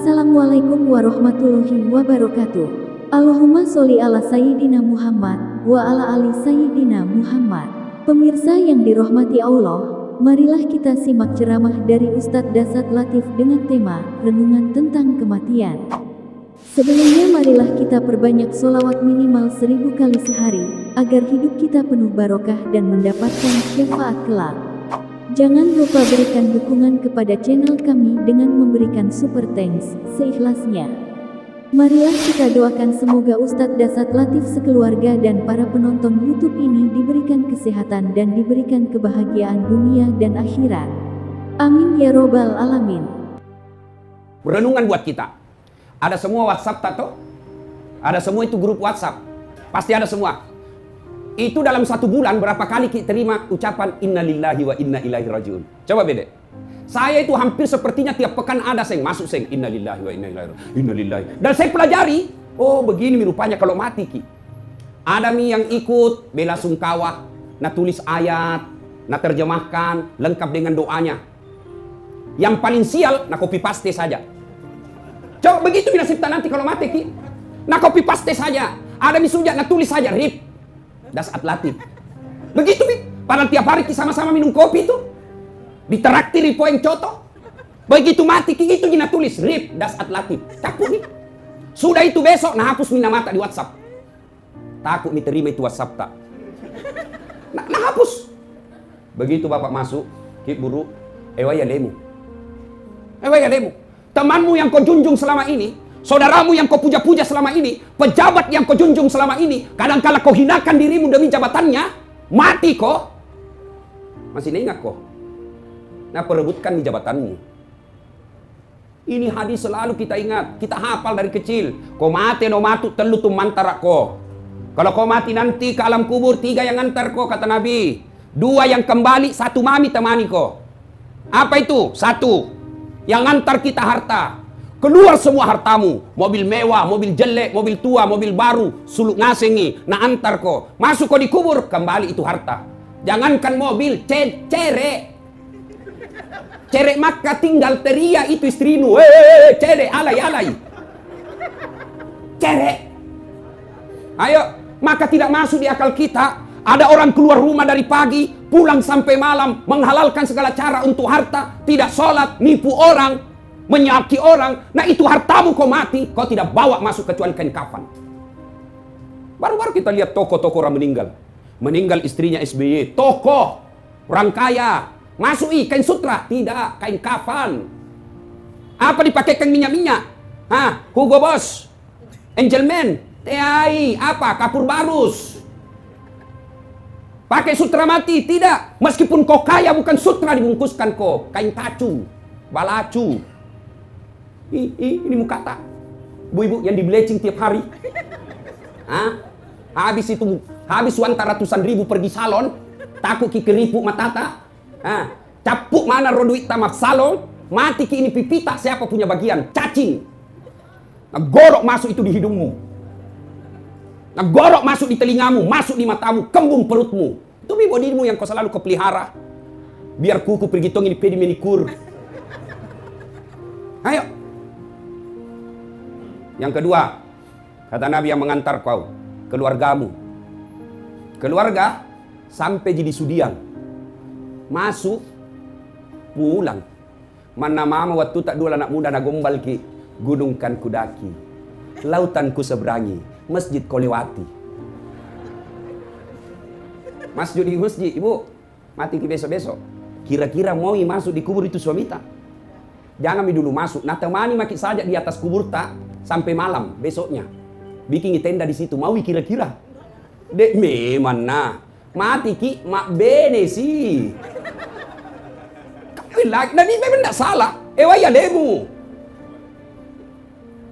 Assalamualaikum warahmatullahi wabarakatuh. Allahumma sholli ala Sayyidina Muhammad wa ala ali Sayyidina Muhammad. Pemirsa yang dirahmati Allah, marilah kita simak ceramah dari Ustadz Dasat Latif dengan tema Renungan tentang Kematian. Sebelumnya marilah kita perbanyak sholawat minimal 1000 kali sehari, agar hidup kita penuh barokah dan mendapatkan syafaat kelak. Jangan lupa berikan dukungan kepada channel kami dengan memberikan super thanks seikhlasnya. Marilah kita doakan semoga Ustadz Dasat Latif sekeluarga dan para penonton YouTube ini diberikan kesehatan dan diberikan kebahagiaan dunia dan akhirat. Amin ya robbal alamin. Renungan buat kita. Ada semua WhatsApp tato? Ada semua itu grup WhatsApp. Pasti ada semua. Itu dalam satu bulan berapa kali kita terima ucapan innalillahi wa inna ilaihi rajiun. Coba beda. Saya itu hampir sepertinya tiap pekan ada masuk innalillahi wa inna ilaihi rajiun. Innalillahi. Dan saya pelajari, oh begini rupanya kalau mati ki. Ada yang ikut bela sungkawa, nah tulis ayat, nah terjemahkan lengkap dengan doanya. Yang paling sial, nah copy paste saja. Coba begitu nasibnya nanti kalau mati ki. Nah copy paste saja. Ada misuja, nah tulis saja RIP Dasat Latif. Begitu padahal tiap hari sama-sama minum kopi itu. Ditraktir poin coto. Begitu mati gitu gina tulis RIP Dasat Latif. Takut nih. Sudah itu besok nah hapus mina mata di WhatsApp. Takut nih terima itu WhatsApp tak. Nah hapus. Begitu bapak masuk, ki buru, ewaya demo. Temanmu yang kau junjung selama ini, saudaramu yang kau puja-puja selama ini, pejabat yang kau junjung selama ini, kadang-kala kau hinakan dirimu demi jabatannya, mati kau. Masih ingat kau? Nah perebutkan di jabatanmu. Ini hadis selalu kita ingat, kita hafal dari kecil. Kau mati no matu telu tu mantara kau. Kalau kau mati nanti ke alam kubur 3 yang antar kau kata Nabi. 2 yang kembali, 1 mami temani kau. Apa itu? 1 yang antar kita harta. Keluar semua hartamu, mobil mewah, mobil jelek, mobil tua, mobil baru, suluk ngasengi, nah antar kau. Masuk kau di kubur, kembali itu harta. Jangankan mobil, cerek maka tinggal teriak itu istrinu, cerek, alay. Cerek. Ayo, maka tidak masuk di akal kita. Ada orang keluar rumah dari pagi, pulang sampai malam, menghalalkan segala cara untuk harta, tidak sholat, nipu orang, menyaki orang. Nah itu hartamu kau mati, kau tidak bawa masuk kecuali kain kafan. Baru-baru kita lihat tokoh-tokoh orang meninggal. Meninggal istrinya SBY, tokoh, orang kaya. Masuk kain sutra, tidak, kain kafan. Apa dipakaikan minyak-minyak? Hugo Boss, Angelman, TAI, apa, kapur barus. Pakai sutra mati, tidak. Meskipun kau kaya bukan sutra dibungkuskan kau, kain kacu, balacu. Ini muka tak? Bu-ibu yang di-bleaching tiap hari. Habis itu, habis uang ratusan ribu pergi salon, takut ki keripuk mata tak? Capuk mana roduit tamak salon, mati ki ini pipita siapa punya bagian, cacing. Nah, gorok masuk itu di hidungmu. Nah, gorok masuk di telingamu, masuk di matamu, kembung perutmu. Itu bodimu yang kau selalu kau pelihara. Biar kuku pergi tong ini pedi menikur. Ayo. Yang kedua, kata Nabi yang mengantar kau, keluargamu. Keluarga sampai jadi sudiang. Masuk, pulang. Mana mama waktu tak dua anak muda na gombal ki, gunung kan kudaki, lautan ku seberangi. Masjid kau lewati. Masjid di masjid, ibu mati ki besok-besok. Kira-kira mau masuk di kubur itu suami tak? Jangan dulu masuk. Nah temani maki saja di atas kubur tak sampai malam besoknya. Bikin tenda di situ. Mau kira-kira? Dek memang nah mati ki mak bene sih. Dan ini memang tidak salah. Ya demu.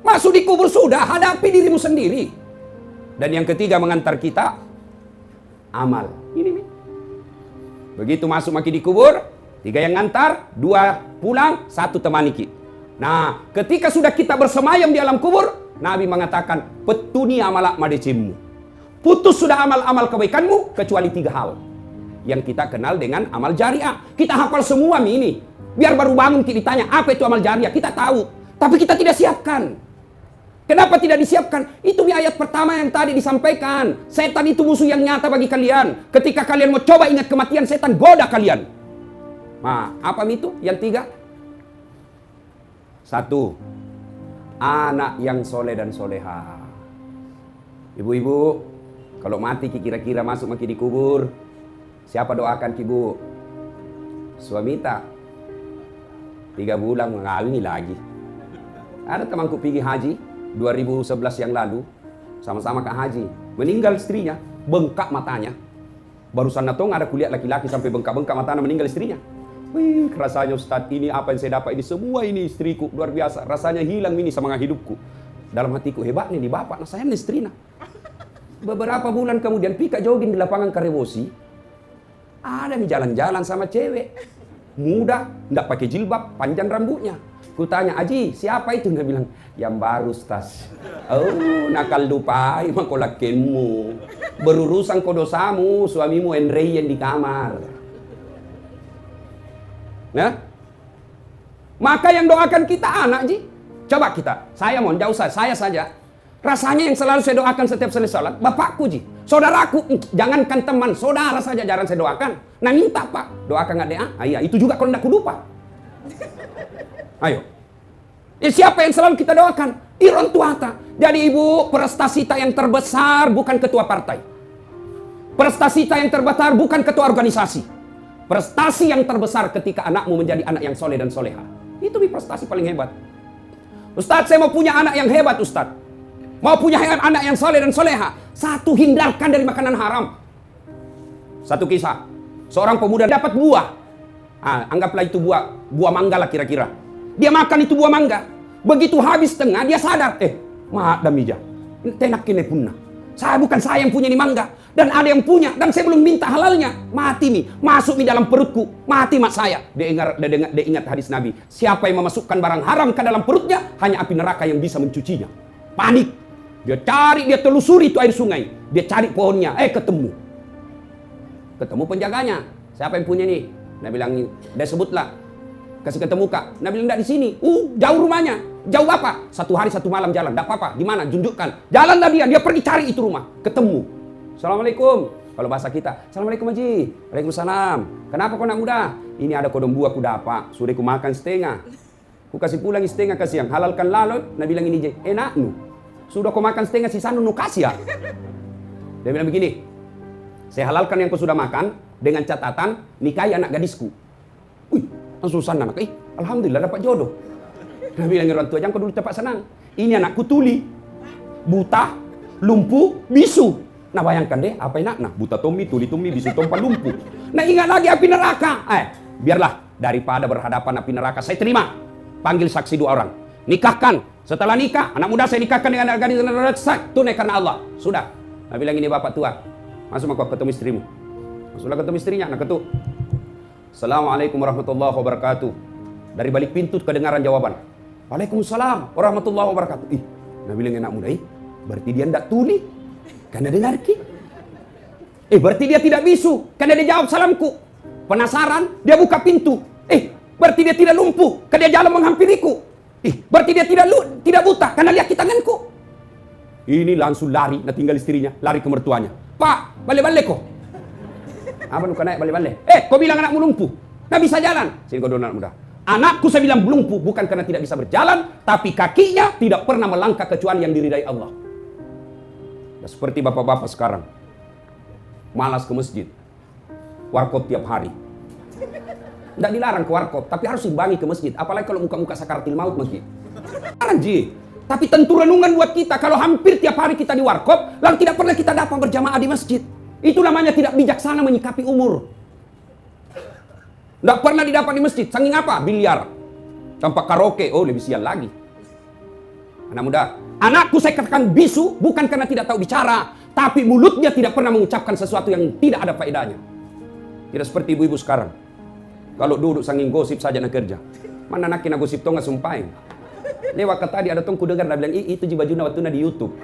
Masuk di kubur sudah, hadapi dirimu sendiri. Dan yang ketiga mengantar kita amal. Ini. Begitu masuk maki di kubur, 3 yang ngantar, 2 pulang, 1 temani ki. Nah, ketika sudah kita bersemayam di alam kubur, Nabi mengatakan, petuni amalak madecimmu. Putus sudah amal-amal kebaikanmu kecuali 3 hal. yang kita kenal dengan amal jariah. Kita hafal semua ini. Biar baru bangun kita ditanya apa itu amal jariah, kita tahu. Tapi kita tidak siapkan. Kenapa tidak disiapkan? Itu di ayat pertama yang tadi disampaikan. Setan itu musuh yang nyata bagi kalian. Ketika kalian mau coba ingat kematian, setan goda kalian. Nah, apa itu? Yang tiga. Satu, anak yang soleh dan soleha. Ibu-ibu, kalau mati kira-kira masuk maki di kubur, siapa doakan ibu? Suami tak. 3 bulan mengawini lagi. Ada temanku pergi haji 2011 yang lalu, sama-sama ke haji. Meninggal istrinya, bengkak matanya. Barusan datang ada kulihat laki-laki sampai bengkak-bengkak matanya, meninggal istrinya. Wih, rasanya Ustaz, ini apa yang saya dapat ini semua ini istriku, luar biasa. Rasanya hilang ini semangat hidupku. Dalam hatiku, hebat nih di bapak, nah saya nih istrinya. Beberapa bulan kemudian pika jogging di lapangan Karebosi. Ada nih jalan-jalan sama cewek. Muda, nggak pakai jilbab, panjang rambutnya. Ku tanya, Aji, siapa itu? Dia bilang, yang baru, Ustaz. Oh, nakal lupai mah kolakenmu. Berurusan kau dosamu, suamimu enreyen di kamar. Nah, maka yang doakan kita anak, Ji. Coba kita, saya mohon, jauh saya saja. Rasanya yang selalu saya doakan setiap selesai salat, bapakku, Ji. Saudaraku, jangankan teman, saudara saja jarang saya doakan. Nah minta Pak, doakan nggak deh? Iya, itu juga kalau nggak lupa. Ayo. Siapa yang selalu kita doakan? Iron Tuata. Jadi ibu, prestasi yang terbesar bukan ketua partai. Prestasi yang terbesar bukan ketua organisasi. Prestasi yang terbesar ketika anakmu menjadi anak yang soleh dan soleha. Itu prestasi paling hebat. Ustadz, saya mau punya anak yang hebat, Ustadz. Mau punya anak yang soleh dan soleha. Satu, hindarkan dari makanan haram. Satu kisah. Seorang pemuda dapat buah. Anggaplah itu buah mangga lah kira-kira. Dia makan itu buah mangga. Begitu habis setengah, dia sadar. Maaf damija. Tenak kene punna. Bukan saya yang punya ini mangga. Dan ada yang punya. Dan saya belum minta halalnya. Mati nih. Masuk di dalam perutku. Mati mak saya. Dia ingat hadis Nabi. Siapa yang memasukkan barang haram ke dalam perutnya, hanya api neraka yang bisa mencucinya. Panik. Dia cari, dia telusuri itu air sungai. Dia cari pohonnya. Ketemu. Ketemu penjaganya. Siapa yang punya nih? Dia bilang, dia sebutlah. Kasih ketemu Kak. Dia bilang, enggak di sini. Jauh rumahnya. Jauh apa? 1 hari 1 malam jalan. Enggak apa-apa. Gimana? Tunjukkan. Jalanlah dia. Dia pergi cari itu rumah. Ketemu. Assalamualaikum. Kalau bahasa kita. Assalamualaikum Haji. Waalaikumsalam. Kenapa kau nak muda? Ini ada kodong buah ku dapat. Sudah ku makan setengah. Ku kasih pulang setengah ke siang. Halalkan lalot. Dia bilang ini enak nu. Sudah kau makan setengah sisa nu kasih ya. Dia bilang begini. Saya halalkan yang kau sudah makan. Dengan catatan nikahi anak gadisku. Wih, langsung sana anak. Alhamdulillah dapat jodoh. Dia bilang orang tua, jangan kau dulu cepat senang. Ini anakku tuli. Buta, lumpuh, bisu. Nah bayangkan deh, apa enak? Nah, buta Tommy, tuli Tommy, bisu Tompa, lumpuh. Nah ingat lagi api neraka. Biarlah daripada berhadapan api neraka, saya terima. Panggil saksi 2 orang. Nikahkan. Setelah nikah, anak muda saya nikahkan dengan anak gadis tunai karena Allah. Sudah. Nah bilang ini bapak tua. Masuk kau ketemu istrimu. Masuklah ketemu istrinya, anak ketuk. Assalamualaikum warahmatullahi wabarakatuh. Dari balik pintu kedengaran jawaban. Waalaikumsalam warahmatullahi wabarakatuh. Nah bilang anak muda, berarti dia tidak tuli. Karena dengar ki. Berarti dia tidak bisu. Karena dia jawab salamku. Penasaran, dia buka pintu. Berarti dia tidak lumpuh. Karena dia jalan menghampiriku. Berarti dia tidak buta. Karena lihat tanganku. Ini langsung lari, nah tinggal istrinya. Lari ke mertuanya. Pak, balik-balik kok. Apa nuka naik balik-balik? Kau bilang anakmu lumpuh. Nggak bisa jalan. Sini kau anak muda. Anakku saya bilang lumpuh. Bukan karena tidak bisa berjalan. Tapi kakinya tidak pernah melangkah kecuali yang diridai Allah. Ya, seperti bapak-bapak sekarang. Malas ke masjid. Warkop tiap hari. Tidak dilarang ke warkop, tapi harus imbangi ke masjid. Apalagi kalau muka-muka sakaratil maut masjid. Anjir. Tapi tentu renungan buat kita. Kalau hampir tiap hari kita di warkop, lalu tidak pernah kita dapat berjamaah di masjid. Itu namanya tidak bijaksana menyikapi umur. Tidak pernah didapat di masjid. Saking apa? Biliar. Tampak karaoke. Oh, lebih sial lagi. Anak muda. Anakku saya katakan bisu bukan karena tidak tahu bicara. Tapi mulutnya tidak pernah mengucapkan sesuatu yang tidak ada faedahnya. Tidak seperti ibu-ibu sekarang. Kalau duduk saking gosip saja nak kerja. Mana nak kena gosip tonga sumpahin. Lewat ke tadi ada tongku dengar dia bilang itu ji baju waktu di YouTube.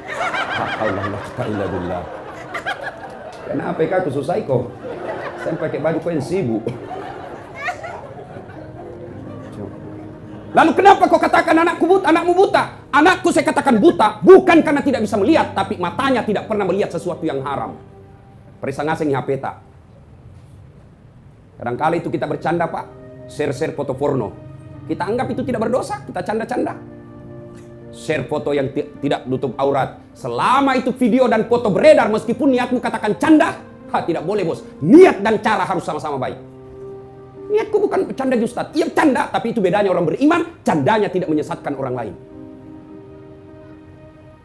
Alhamdulillah. Kenapa aku susah kok? Saya pakai baju kau yang sibuk. Lalu kenapa kau katakan anakku buta, anakmu buta? Anakku saya katakan buta, bukan karena tidak bisa melihat, tapi matanya tidak pernah melihat sesuatu yang haram. Perisa ngaseng HP tak. Kadang-kala itu kita bercanda Pak, share-share foto porno. Kita anggap itu tidak berdosa, kita canda-canda. Share foto yang tidak nutup aurat. Selama itu video dan foto beredar, meskipun niatmu katakan canda, tidak boleh bos. Niat dan cara harus sama-sama baik. Niatku bukan bercanda Ustaz. Iya canda, tapi itu bedanya orang beriman, candanya tidak menyesatkan orang lain.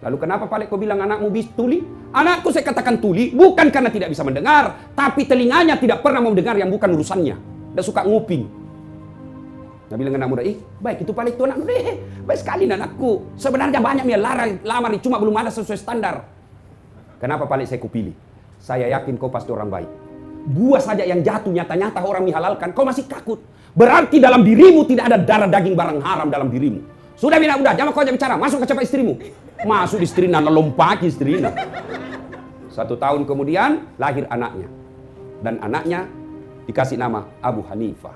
Lalu kenapa Pak kau bilang anakmu tuli? Anakku saya katakan tuli, bukan karena tidak bisa mendengar, tapi telinganya tidak pernah mau mendengar yang bukan urusannya. Dia suka nguping. Nah bilang anak muda, baik itu paling itu anak muda, baik sekali anakku. Sebenarnya banyak yang lamar, cuma belum ada sesuai standar. Kenapa paling saya kupilih? Saya yakin kau pasti orang baik. Buah saja yang jatuh nyata-nyata orang menghalalkan, kau masih takut. Berarti dalam dirimu tidak ada darah daging barang haram dalam dirimu. Sudah bina, udah, jangan kau aja bicara, masuk ke cepat istrimu. Masuk istrinya, lompaki istrinya. 1 tahun kemudian lahir anaknya. Dan anaknya dikasih nama Abu Hanifah.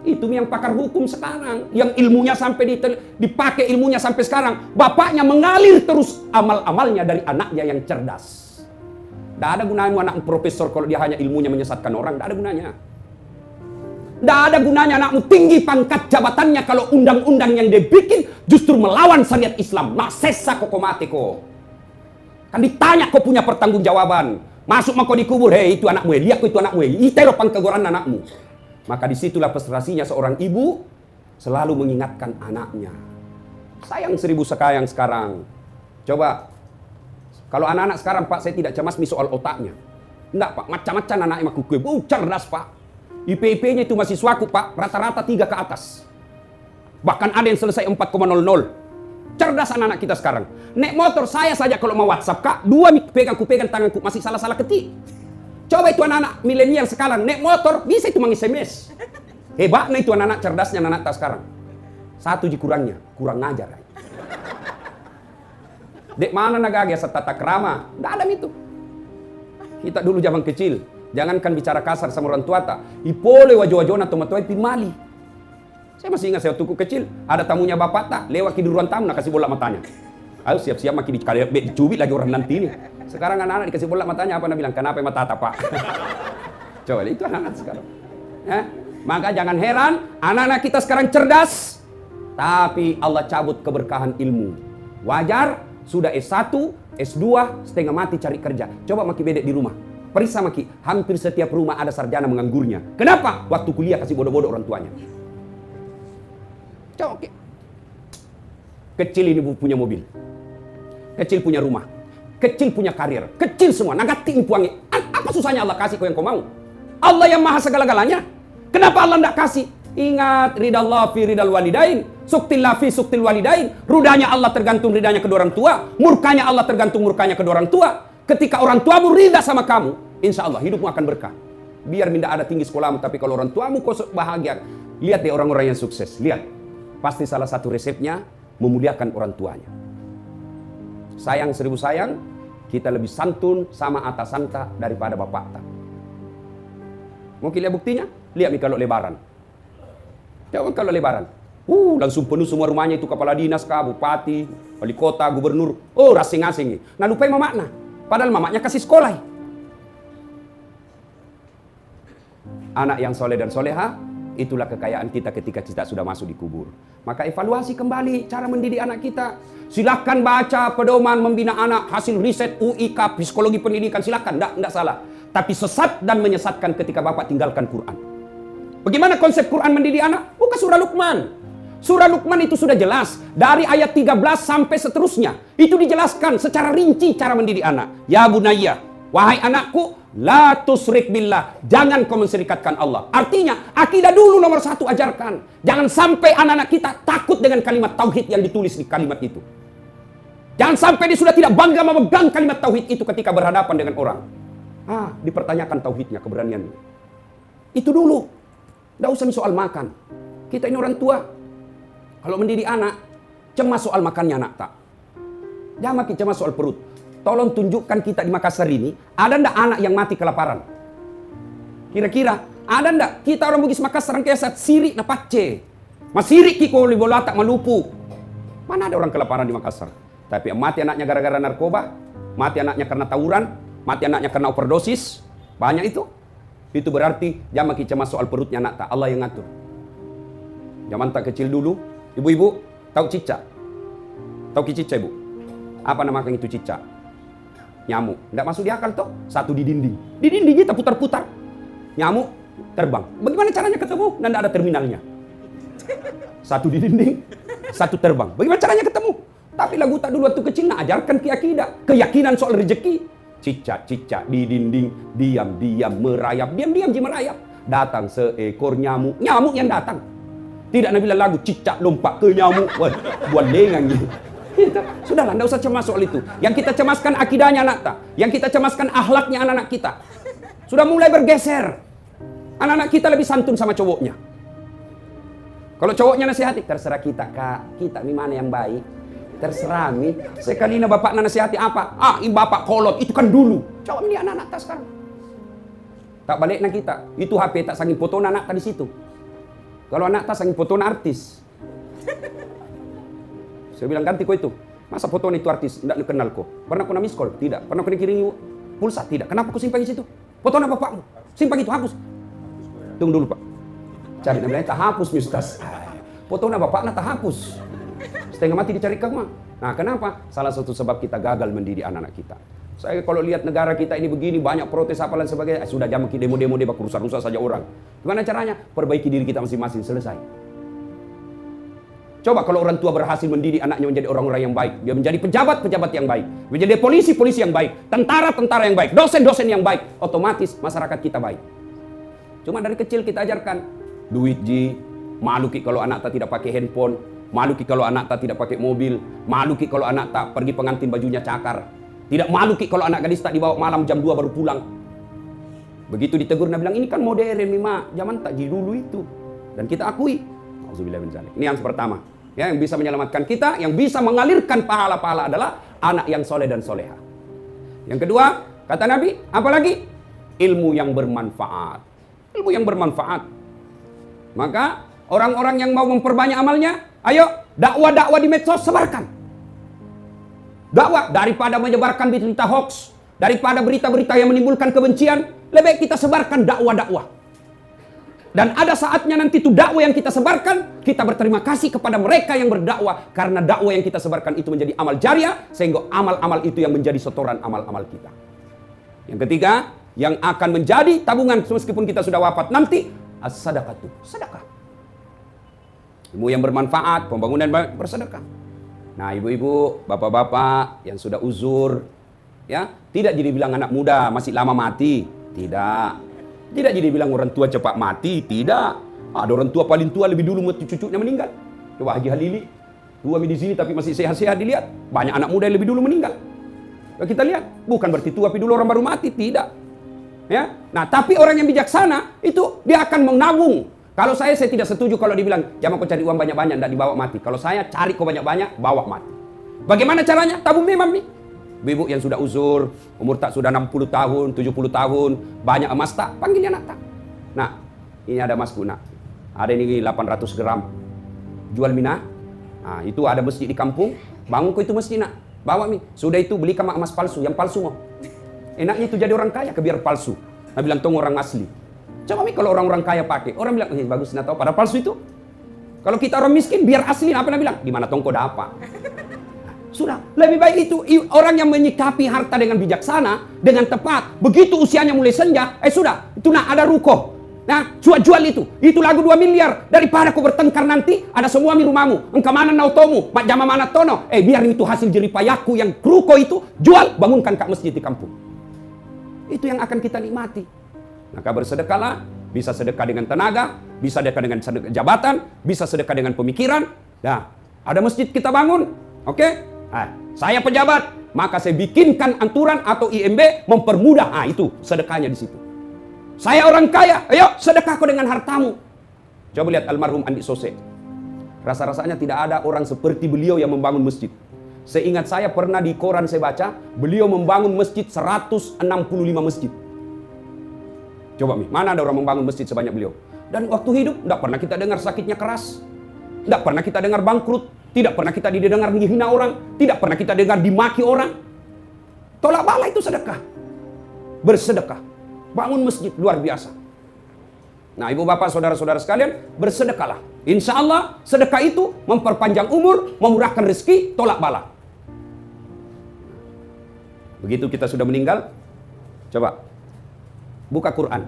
Itu yang pakar hukum sekarang, yang ilmunya sampai dipakai ilmunya sampai sekarang. Bapaknya mengalir terus amal-amalnya dari anaknya yang cerdas. Tidak ada gunanya anak profesor kalau dia hanya ilmunya menyesatkan orang. Tidak ada gunanya. Tidak ada gunanya anakmu tinggi pangkat jabatannya kalau undang-undang yang dia bikin justru melawan syariat Islam. Sesa koko mati ko. Kan ditanya kau punya pertanggungjawaban. Masuk mako dikubur, hei itu anakmu, lihat itu anakmu, itero pangkegoran anakmu. Maka disitulah prestasinya seorang ibu selalu mengingatkan anaknya. Sayang 1000 sekayang sekarang. Coba. Kalau anak-anak sekarang Pak, saya tidak cemas soal otaknya. Enggak Pak, macam-macam anaknya maku kue. Cerdas Pak. IP-nya itu mahasiswaku Pak, rata-rata 3 ke atas. Bahkan ada yang selesai 4,00. Cerdas anak-anak kita sekarang. Nek motor saya saja kalau mau WhatsApp Kak, 2 pegang tanganku, masih salah-salah ketik. Coba itu anak-anak milenial sekarang, nek motor bisa itu meng-SMS. Hebatnya itu anak-anak cerdasnya anak-anak sekarang. 1 kurangnya, kurang ngajar. Dek mana nagagya sa tata krama? Tidak ada itu. Kita dulu zaman kecil, jangankan bicara kasar sama orang tua tak. Ipole wajo-wajona tomatoy pimali. Saya masih ingat saya waktu kecil, ada tamunya bapak tak, lewat di ruang tamu nak kasih bola matanya. Ayo siap-siap makin dicubit lagi orang nanti ini. Sekarang anak-anak dikasih bola matanya apa nak bilang? Kenapa mata tak Pak? Coba itu anak-anak sekarang. Ya? Maka jangan heran, anak-anak kita sekarang cerdas, tapi Allah cabut keberkahan ilmu. Wajar. Sudah S1, S2, setengah mati cari kerja. Coba maki bedek di rumah. Periksa maki, hampir setiap rumah ada sarjana menganggurnya. Kenapa? Waktu kuliah kasih bodoh-bodoh orang tuanya. Coba oke. Kecil ini punya mobil. Kecil punya rumah. Kecil punya karir. Kecil semua. Nagati impuangi. Apa susahnya Allah kasih kau yang kau mau? Allah yang maha segala-galanya. Kenapa Allah tidak kasih? Ingat, ridallah fi ridal walidain, suktillah fi suktil walidain. Ridanya Allah tergantung ridanya kedua orang tua, murkanya Allah tergantung murkanya kedua orang tua. Ketika orang tuamu rida sama kamu, insya Allah hidupmu akan berkah. Biar tidak ada tinggi sekolahmu, tapi kalau orang tuamu kau bahagia. Lihat deh orang-orang yang sukses, lihat. Pasti salah satu resepnya memuliakan orang tuanya. Sayang 1000 sayang, kita lebih santun sama atasan tak daripada bapak tak. Mungkin lihat buktinya? Lihat nih kalau lebaran. Coba kalau lebaran, langsung penuh semua rumahnya itu kepala dinas, bupati, wali kota, gubernur. Oh, rasing-asing. Nah, lupa makna. Padahal mamanya kasih sekolah. Anak yang soleh dan soleha, itulah kekayaan kita ketika kita sudah masuk di kubur. Maka evaluasi kembali cara mendidik anak kita. Silakan baca pedoman membina anak, hasil riset UIK, psikologi pendidikan, silakan, enggak salah. Tapi sesat dan menyesatkan ketika Bapak tinggalkan Quran. Bagaimana konsep Quran mendidik anak? Bukan surah Luqman. Surah Luqman itu sudah jelas. Dari ayat 13 sampai seterusnya. Itu dijelaskan secara rinci cara mendidik anak. Ya bunayya, wahai anakku, la tusrik billah. Jangan kau menserikatkan Allah. Artinya, akidah dulu nomor 1 ajarkan. Jangan sampai anak-anak kita takut dengan kalimat tauhid yang ditulis di kalimat itu. Jangan sampai dia sudah tidak bangga memegang kalimat tauhid itu ketika berhadapan dengan orang. Dipertanyakan tauhidnya, keberaniannya. Itu dulu. Tidak usah soal makan. Kita ini orang tua. Kalau mendidik anak, cemas soal makannya anak tak. Jangan makin cemas soal perut. Tolong tunjukkan kita di Makassar ini, ada ndak anak yang mati kelaparan? Kira-kira, ada ndak kita orang Bugis Makassar kayak saat sirik na pace? Masiri ki ko libolata malupu. Mana ada orang kelaparan di Makassar? Tapi mati anaknya gara-gara narkoba, mati anaknya karena tawuran, mati anaknya karena overdosis, banyak itu. Itu berarti jangan kita cemas soal perutnya anak tak, Allah yang ngatur. Zaman tak kecil dulu, ibu-ibu tahu cicak? Tahu cicak ibu? Apa nama itu cicak? Nyamuk. Tidak masuk di akal toh? Satu di dinding. Di dinding kita putar-putar. Nyamuk terbang. Bagaimana caranya ketemu? Dan tidak ada terminalnya. Satu di dinding, satu terbang. Bagaimana caranya ketemu? Tapi lagu tak dulu waktu kecil nak ajarkan keyakinan soal rezeki. Cicak-cicak di dinding, diam-diam merayap. Diam-diam je merayap. Datang seekor nyamuk. Nyamuk yang datang. Tidak nak bilang lagu cicak lompat ke nyamuk. Buat lengang gitu. Sudahlah, tidak usah cemas soal itu. Yang kita cemaskan akidahnya anak tak. Yang kita cemaskan akhlaknya anak-anak kita. Sudah mulai bergeser. Anak-anak kita lebih santun sama cowoknya. Kalau cowoknya nasihati, terserah kita kak. Kita ini mana yang baik. Terserah mi. Sekali ini bapak nasihati apa? Ini bapak kolot. Itu kan dulu. Coba ini anak-anak tak sekarang. Tak balik na kita. Itu HP tak sangin foto anak tak di situ. Kalau anak tak sangin foto artis. Saya bilang ganti kau itu. Masa foto itu artis? Tidak kenal kau. Pernah kau miss call? Tidak. Pernah kau kirim pulsa? Tidak. Kenapa kau simpan di situ? Foto bapakmu. Simpan itu, hapus. Tunggu dulu pak. Cari namanya tak hapus mistas. Foto bapaknya tak hapus. Setengah mati dicari kamu. Nah kenapa? Salah satu sebab kita gagal mendidik anak-anak kita. Saya kalau lihat negara kita ini begini, banyak protes apa dan sebagainya. Sudah jam demo-demo rusak-rusak saja orang. Gimana caranya? Perbaiki diri kita masing-masing, selesai. Coba kalau orang tua berhasil mendidik anaknya menjadi orang-orang yang baik. Dia menjadi pejabat-pejabat yang baik. Menjadi polisi-polisi yang baik. Tentara-tentara yang baik. Dosen-dosen yang baik. Otomatis masyarakat kita baik. Cuma dari kecil kita ajarkan. Duit ji. Malu ki kalau anak tak tidak pakai handphone. Malu ki kalau anak tak tidak pakai mobil. Malu ki kalau anak tak pergi pengantin bajunya cakar. Tidak malu ki kalau anak gadis tak dibawa malam jam 2 baru pulang. Begitu ditegur, dia bilang ini kan modern Mima. Zaman tak ji dulu itu. Dan kita akui. Ini yang pertama. Ya, yang bisa menyelamatkan kita, yang bisa mengalirkan pahala-pahala adalah anak yang soleh dan soleha. Yang kedua, kata Nabi, apalagi? Ilmu yang bermanfaat. Ilmu yang bermanfaat. Maka, orang-orang yang mau memperbanyak amalnya, ayo, dakwah-dakwah di medsos, sebarkan. Dakwah, daripada menyebarkan berita hoax, daripada berita-berita yang menimbulkan kebencian, lebih baik kita sebarkan dakwah-dakwah. Dan ada saatnya nanti itu dakwah yang kita sebarkan, kita berterima kasih kepada mereka yang berdakwah. Karena dakwah yang kita sebarkan itu menjadi amal jariah, sehingga amal-amal itu yang menjadi setoran amal-amal kita. Yang ketiga, yang akan menjadi tabungan meskipun kita sudah wafat nanti, as-sadaqatu, sedekah. Ilmu yang bermanfaat, pembangunan bersedekah. Nah ibu-ibu, bapak-bapak yang sudah uzur, ya tidak jadi bilang anak muda masih lama mati, tidak. Tidak jadi bilang orang tua cepat mati, tidak. Ada orang tua paling tua lebih dulu cucunya meninggal. Coba Haji Halili, tua di sini tapi masih sehat-sehat dilihat. Banyak anak muda yang lebih dulu meninggal. Kita lihat, bukan berarti tua tapi dulu orang baru mati, tidak. Ya, nah tapi orang yang bijaksana itu dia akan menabung. Kalau saya tidak setuju kalau dibilang jangan kau cari uang banyak-banyak, tidak dibawa mati. Kalau saya cari kau banyak-banyak, bawa mati. Bagaimana caranya? Tabung memang nih. Ibu yang sudah uzur, umur tak sudah 60 tahun, 70 tahun, banyak emas tak, panggilnya nak tak. Nah, ini ada emasku nak. Ada ini 800 gram. Jual mina. Nah, itu ada masjid di kampung, bangun kau itu masjid nak. Bawa mi. Sudah itu beli kamak emas palsu, yang palsu mau. Enaknya itu jadi orang kaya, biar palsu. Nah bilang tunggu orang asli. Coba mi kalau orang-orang kaya pakai, orang bilang bagus nak tahu, pada palsu itu. Kalau kita orang miskin biar asli, apa nak bilang? Di mana tongko dapat? Sudah, lebih baik itu orang yang menyikapi harta dengan bijaksana, dengan tepat. Begitu usianya mulai senja, sudah, itu nak ada ruko. Nah, jual itu lagu 2 miliar. Daripada kau bertengkar nanti, ada semua di rumahmu. Engkau mana nautomu, mak jama mana tono. Biar itu hasil jeripayahku yang ruko itu, jual, bangunkan kak masjid di kampung. Itu yang akan kita nikmati. Maka bersedekahlah, bisa sedekah dengan tenaga, bisa sedekah dengan jabatan, bisa sedekah dengan pemikiran. Nah, ada masjid kita bangun, oke? Nah, saya pejabat, maka saya bikinkan aturan atau IMB mempermudah. Itu sedekahnya di situ. Saya orang kaya, ayo sedekah kau dengan hartamu. Coba lihat almarhum Andi Sose. Rasa-rasanya tidak ada orang seperti beliau yang membangun masjid. Seingat saya pernah di koran saya baca, beliau membangun masjid 165 masjid. Coba mana ada orang membangun masjid sebanyak beliau. Dan waktu hidup tidak pernah kita dengar sakitnya keras. Tidak pernah kita dengar bangkrut. Tidak pernah kita didengar menghina orang. Tidak pernah kita dengar dimaki orang. Tolak bala itu sedekah. Bersedekah. Bangun masjid, luar biasa. Nah, ibu bapak, saudara-saudara sekalian, bersedekahlah. Insya Allah, sedekah itu memperpanjang umur, memurahkan rezeki, tolak bala. Begitu kita sudah meninggal, coba buka Quran.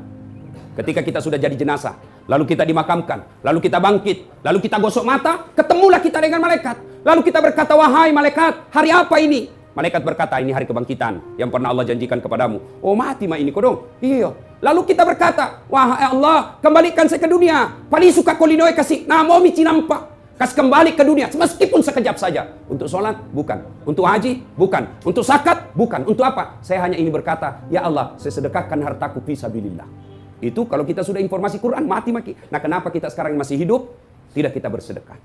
Ketika kita sudah jadi jenazah, lalu kita dimakamkan, lalu kita bangkit, lalu kita gosok mata, ketemulah kita dengan malaikat. Lalu kita berkata, wahai malaikat, hari apa ini? Malaikat berkata, ini hari kebangkitan yang pernah Allah janjikan kepadamu. Oh, mati mah ini kodong. Iya. Lalu kita berkata, wahai Allah, kembalikan saya ke dunia. Paling suka kolinoy kasih namomi cinampa. Kasih kembali ke dunia, meskipun sekejap saja. Untuk sholat, bukan. Untuk haji, bukan. Untuk zakat, bukan. Untuk apa? Saya hanya ini berkata, ya Allah, saya sedekahkan hartaku fisabilillah. Itu kalau kita sudah informasi Quran, mati-mati. Nah, kenapa kita sekarang masih hidup? Tidak kita bersedekah.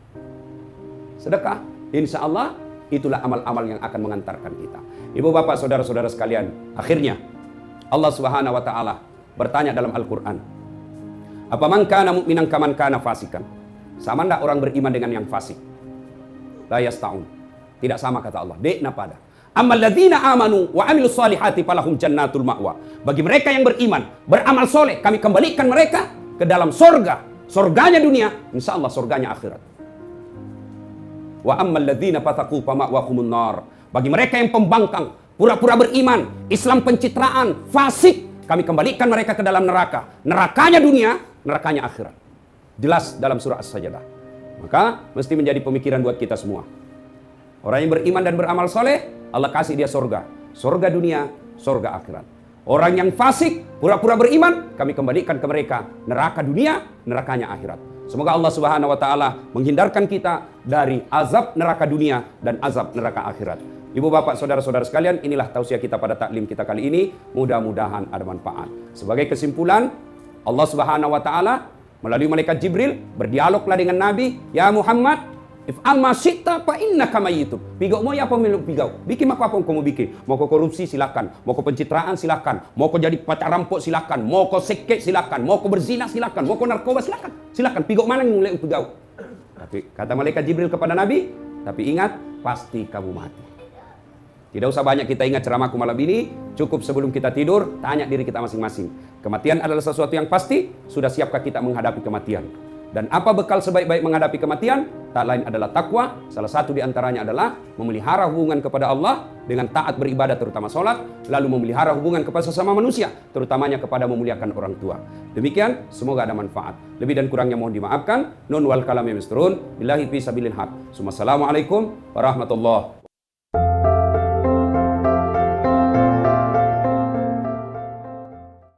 Sedekah, insya Allah, itulah amal-amal yang akan mengantarkan kita. Ibu bapak, saudara-saudara sekalian, akhirnya Allah Subhanahu wa taala bertanya dalam Al-Qur'an, apa man kana mu'minan kaman kana fasikan? Sama enggak orang beriman dengan yang fasik? La yasta'un. Tidak sama kata Allah. Dekna pada. Ammal ladzina amanu wa amilus solihati falahum jannatul ma'wa. Bagi mereka yang beriman, beramal soleh, kami kembalikan mereka ke dalam sorga. Sorganya dunia, insya Allah sorganya akhirat. Wa ammal ladzina fataqu fama'wahumun nar. Bagi mereka yang pembangkang, pura-pura beriman, Islam pencitraan, fasik, kami kembalikan mereka ke dalam neraka. Nerakanya dunia, nerakanya akhirat. Jelas dalam surah As-Sajdah. Maka mesti menjadi pemikiran buat kita semua. Orang yang beriman dan beramal soleh, Allah kasih dia sorga. Sorga dunia, sorga akhirat. Orang yang fasik, pura-pura beriman, kami kembalikan ke mereka neraka dunia, nerakanya akhirat. Semoga Allah Subhanahu wa taala menghindarkan kita dari azab neraka dunia dan azab neraka akhirat. Ibu bapak, saudara-saudara sekalian, inilah tausiah kita pada taklim kita kali ini. Mudah-mudahan ada manfaat. Sebagai kesimpulan, Allah Subhanahu wa taala melalui malaikat Jibril berdialoglah dengan Nabi, ya Muhammad, if'al ma syi'ta fa innaka mayyitun. Pigau mau ya apa meluk pigau? Bikin apa pun kamu bikin. Mau kau korupsi silakan, mau kau pencitraan silakan, mau kau jadi pacar rampok silakan, mau kau sekek silakan, mau kau berzina silakan, mau kau narkoba silakan. Silakan pigau mana yang mulai pigau. Tapi kata malaikat Jibril kepada Nabi, tapi ingat pasti kamu mati. Tidak usah banyak kita ingat ceramahku malam ini, cukup sebelum kita tidur, tanya diri kita masing-masing. Kematian adalah sesuatu yang pasti, sudah siapkah kita menghadapi kematian? Dan apa bekal sebaik-baik menghadapi kematian? Tak lain adalah takwa, salah satu di antaranya adalah memelihara hubungan kepada Allah dengan taat beribadah terutama sholat, lalu memelihara hubungan kepada sesama manusia, terutamanya kepada memuliakan orang tua. Demikian, semoga ada manfaat. Lebih dan kurangnya mohon dimaafkan. Nun wal kalam misturun, billahi fi sabilil haq. Assalamualaikum warahmatullahi